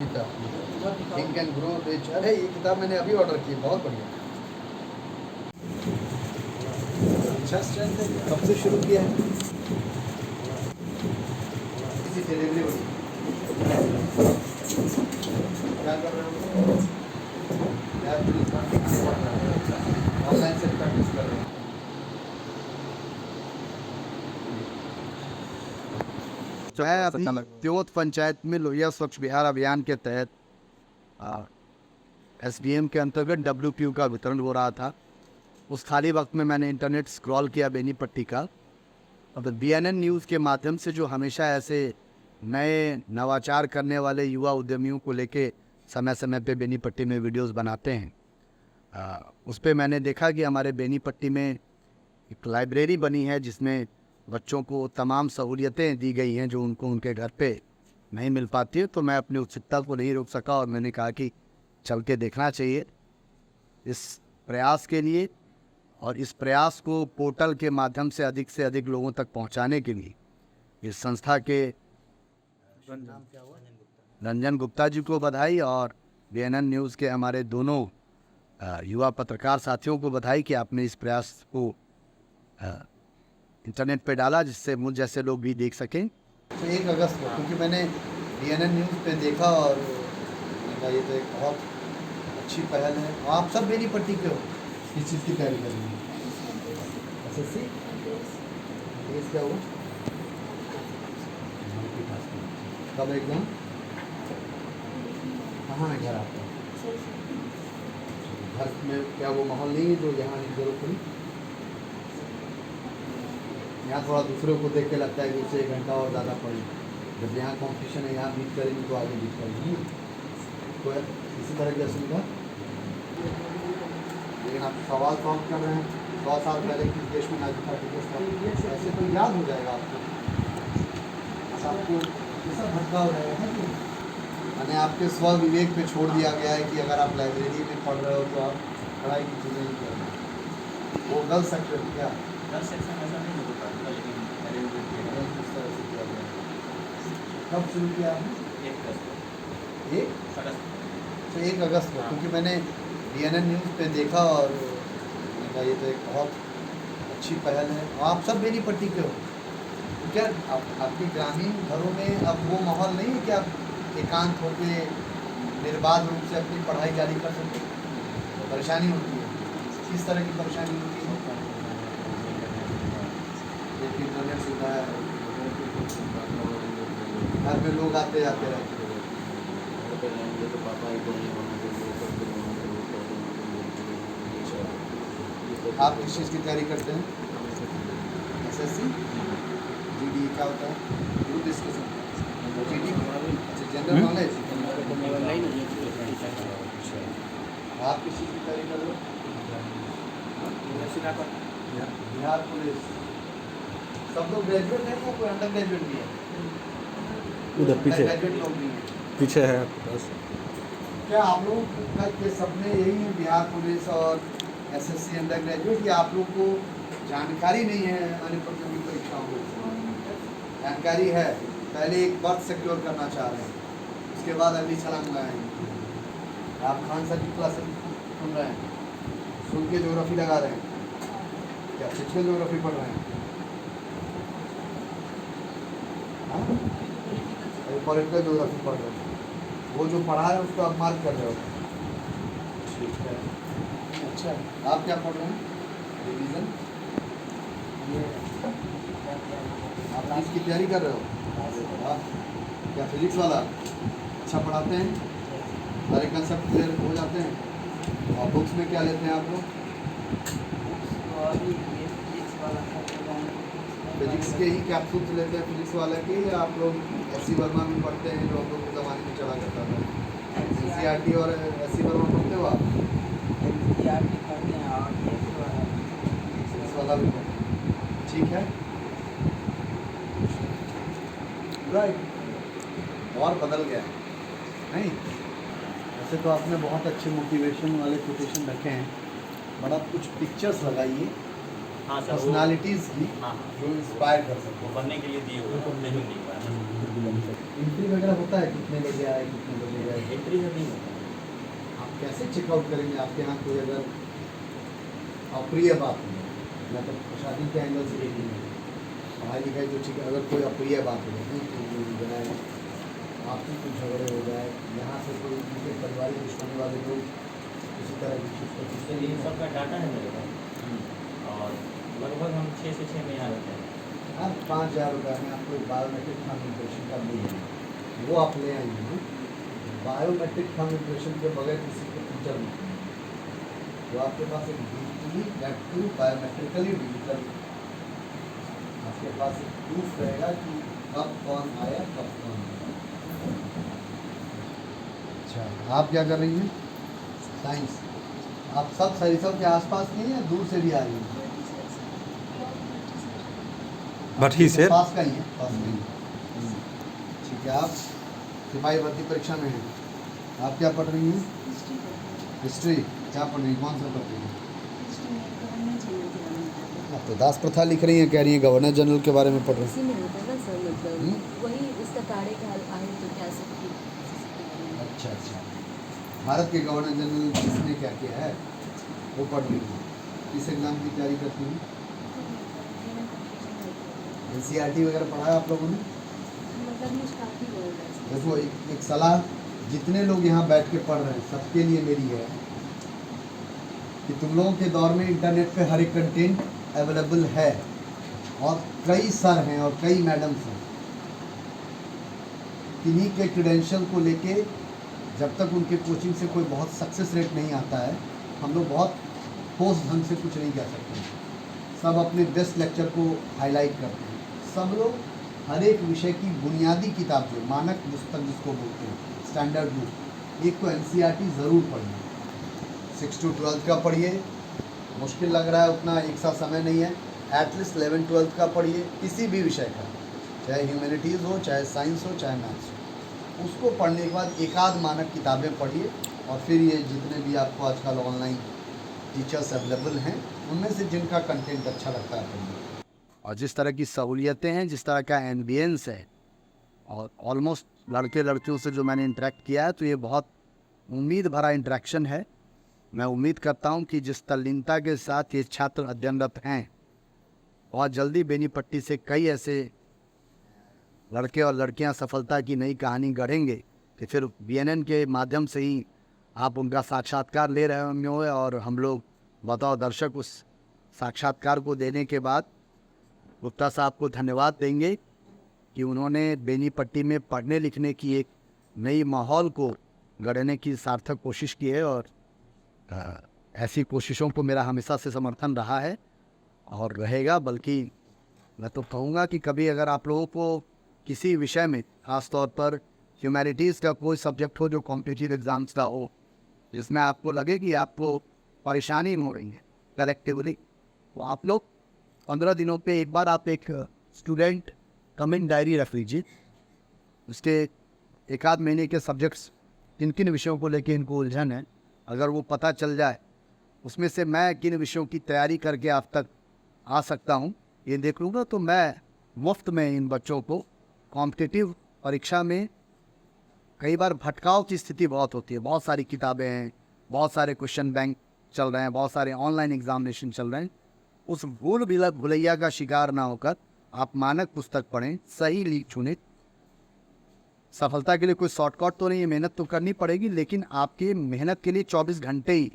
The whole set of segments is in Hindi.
Think and grow rich. अरे ये किताब मैंने अभी ऑर्डर की, बहुत बढ़िया। अच्छा स्ट्रेंथ है। कब से शुरू किया है? किसी डिलीवरी हुई? क्या कर रहे हो? ऑनलाइन से प्रैक्टिस कर रहे हो? मैं अभी त्योत पंचायत में लोहिया स्वच्छ बिहार अभियान के तहत SDM के अंतर्गत WPU का वितरण हो रहा था। उस खाली वक्त में मैंने इंटरनेट स्क्रॉल किया बेनीपट्टी का, और BNN न्यूज़ के माध्यम से जो हमेशा ऐसे नए नवाचार करने वाले युवा उद्यमियों को लेके समय समय पे बेनीपट्टी में वीडियोस बनाते हैं, उस पर मैंने देखा कि हमारे बेनीपट्टी में एक लाइब्रेरी बनी है जिसमें बच्चों को तमाम सहूलियतें दी गई हैं जो उनको उनके घर पे नहीं मिल पाती है। तो मैं अपनी उत्सुकता को नहीं रोक सका और मैंने कहा कि चल के देखना चाहिए। इस प्रयास के लिए और इस प्रयास को पोर्टल के माध्यम से अधिक लोगों तक पहुंचाने के लिए इस संस्था के रंजन गुप्ता जी को बधाई और BNN न्यूज़ के हमारे दोनों युवा पत्रकार साथियों को बधाई कि आपने इस प्रयास को इंटरनेट पे डाला जिससे मुझ जैसे लोग भी देख सकें। तो 1 अगस्त को, क्योंकि मैंने BNN न्यूज़ पे देखा और ये तो एक बहुत अच्छी पहल है। आप सब बेनीपट्टी के हो? किस चीज़ की तैयारी कर रही हैं? SSC? क्या हुआ? कब एग्जाम? कहाँ है घर आपका? घर में क्या वो माहौल नहीं है जो यहाँ की जरूरत पड़ी? यहाँ थोड़ा दूसरों को देख के लगता है कि उससे 1 घंटा और ज़्यादा पड़ी। जब यहाँ कंपटीशन है, यहाँ बीट करेंगे तो आगे बीट करेंगे। तो इसी तरह की असुविधा। लेकिन आप सवाल सॉल्व कर रहे हैं 100 साल पहले किस देश में नागरिकता दिवस था, ऐसे तो याद हो जाएगा आपको। आपको कैसा भटकाव रहेगा कि मैंने आपके स्व विवेक पे छोड़ दिया गया है कि अगर आप लाइब्रेरी में पढ़ रहे हो तो आप पढ़ाई की चीज़ें नहीं कर रहे। वो गर्ल्स सेक्शन क्या? गर्ल्स सेक्शन ऐसा नहीं होता, लेकिन किस तरह से किया गया? कब शुरू किया आपने? 1 अगस्त को, क्योंकि मैंने BNN न्यूज़ पे देखा और ये तो एक बहुत अच्छी पहल है। आप सब बेनीपट्टी के हो? क्या आपके ग्रामीण घरों में अब वो माहौल नहीं है कि आप एकांत होकर निर्बाध रूप से अपनी पढ़ाई जारी कर सकते? परेशानी होती है? किस तरह की परेशानी होती है? इंटरनेट सुविधा है, घर में लोग आते जाते रहते हैं। आप किस चीज़ की तैयारी करते हैं? SSC? GD क्या होता है? Group discussion. GD general knowledge. आप किस चीज़ की तैयारी कर रहे हो? बिहार पुलिस। सब लोग ग्रेजुएट हैं या कोई अंडर ग्रेजुएट भी है? उधर पीछे ग्रेजुएट लोग भी हैं। पीछे है आपके पास। क्या आप लोग के सपने यही है बिहार पुलिस और SSC अंडर ग्रेजुएट, या आप लोग को जानकारी नहीं है अन्य प्रतियोगी परीक्षाओं की? जानकारी है, पहले एक बर्थ सिक्योर करना चाह रहे हैं, उसके बाद अगली छलांग लगाएंगे। आप खान सर की क्लास सुन रहे हैं, सुन के ज्योग्राफी लगा रहे हैं, क्या फिजिकल ज्योग्राफी पढ़ रहे हैं? पॉलिटिकल ज्योग्राफी पढ़ रहे हैं। वो जो पढ़ा है उसको आप मार्क कर रहे हो। ठीक है, अच्छा। आप क्या पढ़ रहे हैं? रिवीजन। आप इसकी तैयारी कर रहे हो? आप क्या फिजिक्स वाला अच्छा पढ़ाते हैं? सारे कंसेप्ट क्लियर हो जाते हैं? और बुक्स में क्या लेते हैं आप लोग? फिजिक्स के ही कैप्सूल्स लेते हैं फिजिक्स वाला के, या आप लोग SC वर्मा में पढ़ते हैं जो हम लोग के ज़माने में चला करता था? NCERT और SC वर्मा पढ़ते हो आप? फिजिक्स वाला भी पढ़ते हैं, ठीक है, राइट। और बदल गया नहीं? वैसे तो आपने बहुत अच्छे मोटिवेशन वाले कोटेशन रखे हैं, बड़ा कुछ पिक्चर्स लगाइए। हाँ सर, पर्सनालिटीज़ की जो इंस्पायर कर सकते बनने के लिए दिए हुए हैं, नहीं पाया। एंट्री वगैरह होता है कितने बजे आए कितने बजे गए? एंट्री नहीं होता। आप कैसे चेकआउट करेंगे? आपके यहाँ कोई अगर अप्रिय बात हो, मैं तो प्रशासन के एंगल से देखेंगे, पढ़ाई लिखाई तो ठीक है, अगर कोई अप्रिय बात हो जाए, आपसी कुछ झगड़े हो जाए, यहाँ से कोई उनके पारिवारिक दुश्मनी वाले लोग किसी तरह की चीज़ पर तो ये सब का डाटा है मेरे पास, और लगभग हम 6 से 6 में यहाँ रहते हैं। हाँ, 5,000 रुपये में आपको एक बायोमेट्रिक थंब इम्प्रेशन का मिल जाए, वो आप ले आएंगे ना। बायोमेट्रिक थंब इम्प्रेशन के बगैर किसी को फीचर नहीं, तो आपके पास एक डिजिटली टू बायोमेट्रिकली डिजिटल आपके पास एक प्रूफ रहेगा कि कब कौन आया कब कौन आया। अच्छा, आप क्या कर रही हैं? साइंस। आप सब सरिसब के आसपास की हैं या दूर से भी आ रही हैं? भट्टी से। पास का ही है, पास का ही। ठीक है, आप सिपाही भर्ती परीक्षा में हैं। आप क्या पढ़ रही हैं? हिस्ट्री। क्या पढ़ रही हैं? कौन सा पढ़ रही हैं? आप तो दास प्रथा लिख रही हैं, कह रही हैं गवर्नर जनरल के बारे में पढ़ रही हैं। इसी में आता है ना सर, मतलब वही उसका कार्यकाल आए तो क्या सकती। अच्छा अच्छा, भारत के गवर्नर जनरल किसने क्या किया है वो पढ़ रही हैं। किस एग्ज़ाम की तैयारी करती हैं? NCERT वगैरह पढ़ा है आप लोगों ने? मतलब मुझे काफ़ी बोल रहा है। देखो, एक सलाह जितने लोग यहाँ बैठ के पढ़ रहे हैं सबके लिए मेरी है कि तुम लोगों के दौर में इंटरनेट पे हर एक कंटेंट अवेलेबल है, और कई सर हैं और कई मैडम्स हैं। किन्हीं के क्रेडेंशियल को लेके जब तक उनके कोचिंग से कोई बहुत सक्सेस रेट नहीं आता है, हम लोग बहुत ठोस ढंग से कुछ नहीं कह सकते। सब अपने बेस्ट लेक्चर को हाईलाइट करते हैं। सब लोग हर एक विषय की बुनियादी किताब जो मानक पुस्तक जिसको बोलते हैं, स्टैंडर्ड बुक, एक तो NCERT ज़रूर पढ़िए। 6 to 12 का पढ़िए, मुश्किल लग रहा है उतना एक साथ समय नहीं है, एटलीस्ट 11-12 का पढ़िए, किसी भी विषय का, चाहे ह्यूमैनिटीज़ हो, चाहे साइंस हो, चाहे मैथ्स हो। उसको पढ़ने के बाद एक आध मानक किताबें पढ़िए, और फिर ये जितने भी आपको आजकल ऑनलाइन टीचर्स अवेलेबल हैं उनमें से जिनका कंटेंट अच्छा लगता है पढ़िए। और जिस तरह की सहूलियतें हैं, जिस तरह का एम्बियंस है, और ऑलमोस्ट लड़के लड़कियों से जो मैंने इंटरेक्ट किया है, तो ये बहुत उम्मीद भरा इंटरेक्शन है। मैं उम्मीद करता हूँ कि जिस तल्लीनता के साथ ये छात्र अध्ययनरत हैं, बहुत जल्दी बेनीपट्टी से कई ऐसे लड़के और लड़कियां सफलता की नई कहानी गढ़ेंगे कि फिर BNN के माध्यम से ही आप उनका साक्षात्कार ले रहे होंगे, और हम लोग बताओ दर्शक उस साक्षात्कार को देने के बाद गुप्ता साहब को धन्यवाद देंगे कि उन्होंने बेनीपट्टी में पढ़ने लिखने की एक नई माहौल को गढ़ने की सार्थक कोशिश की है, और ऐसी कोशिशों को मेरा हमेशा से समर्थन रहा है और रहेगा। बल्कि मैं तो कहूँगा कि कभी अगर आप लोगों को किसी विषय में, ख़ास तौर पर ह्यूमैनिटीज़ का कोई सब्जेक्ट हो जो कॉम्पिटिटिव एग्ज़ाम्स का हो, जिसमें आपको लगे कि आपको परेशानी हो रही है कलेक्टिवली, तो आप लोग 15 दिनों पे एक बार आप एक स्टूडेंट कमेंट डायरी रख लीजिए। उसके एक आध महीने के सब्जेक्ट्स किन किन विषयों को लेके इनको उलझन है, अगर वो पता चल जाए, उसमें से मैं किन विषयों की तैयारी करके आप तक आ सकता हूँ ये देख लूँगा, तो मैं मुफ्त में इन बच्चों को कॉम्पिटिटिव परीक्षा में, कई बार भटकाव की स्थिति बहुत होती है, बहुत सारी किताबें हैं, बहुत सारे क्वेश्चन बैंक चल रहे हैं, बहुत सारे ऑनलाइन एग्जामिनेशन चल रहे हैं, उस भुलैया का शिकार ना होकर आप मानक पुस्तक पढ़ें, सही लीक चुनें। सफलता के लिए कोई शॉर्टकट तो नहीं है, मेहनत तो करनी पड़ेगी, लेकिन आपकी मेहनत के लिए 24 घंटे ही,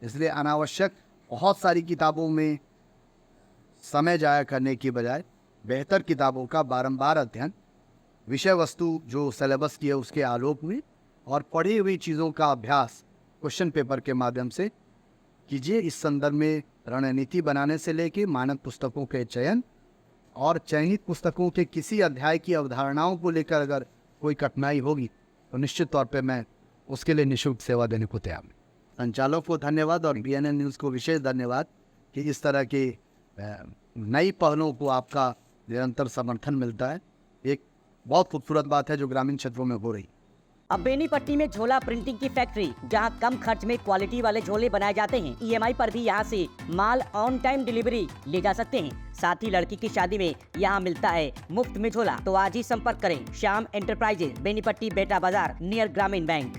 इसलिए अनावश्यक बहुत सारी किताबों में समय जाया करने की बजाय बेहतर किताबों का बारंबार अध्ययन, विषय वस्तु जो सिलेबस की है उसके आलोक में, और पढ़ी हुई चीज़ों का अभ्यास क्वेश्चन पेपर के माध्यम से कीजिए। इस संदर्भ में रणनीति बनाने से लेके मानक पुस्तकों के चयन और चयनित पुस्तकों के किसी अध्याय की अवधारणाओं को लेकर अगर कोई कठिनाई होगी तो निश्चित तौर पे मैं उसके लिए निःशुल्क सेवा देने को तैयार हूँ। संचालक को धन्यवाद और BNN न्यूज़ को विशेष धन्यवाद कि इस तरह के नई पहलों को आपका निरंतर समर्थन मिलता है। एक बहुत खूबसूरत बात है जो ग्रामीण क्षेत्रों में हो रही। अब बेनीपट्टी में झोला प्रिंटिंग की फैक्ट्री, जहां कम खर्च में क्वालिटी वाले झोले बनाए जाते हैं। EMI पर भी यहां से माल ऑन टाइम डिलीवरी ले जा सकते हैं। साथ ही लड़की की शादी में यहां मिलता है मुफ्त में झोला। तो आज ही संपर्क करें श्याम एंटरप्राइजेज, बेनीपट्टी, बेटा बाजार, नियर ग्रामीण बैंक।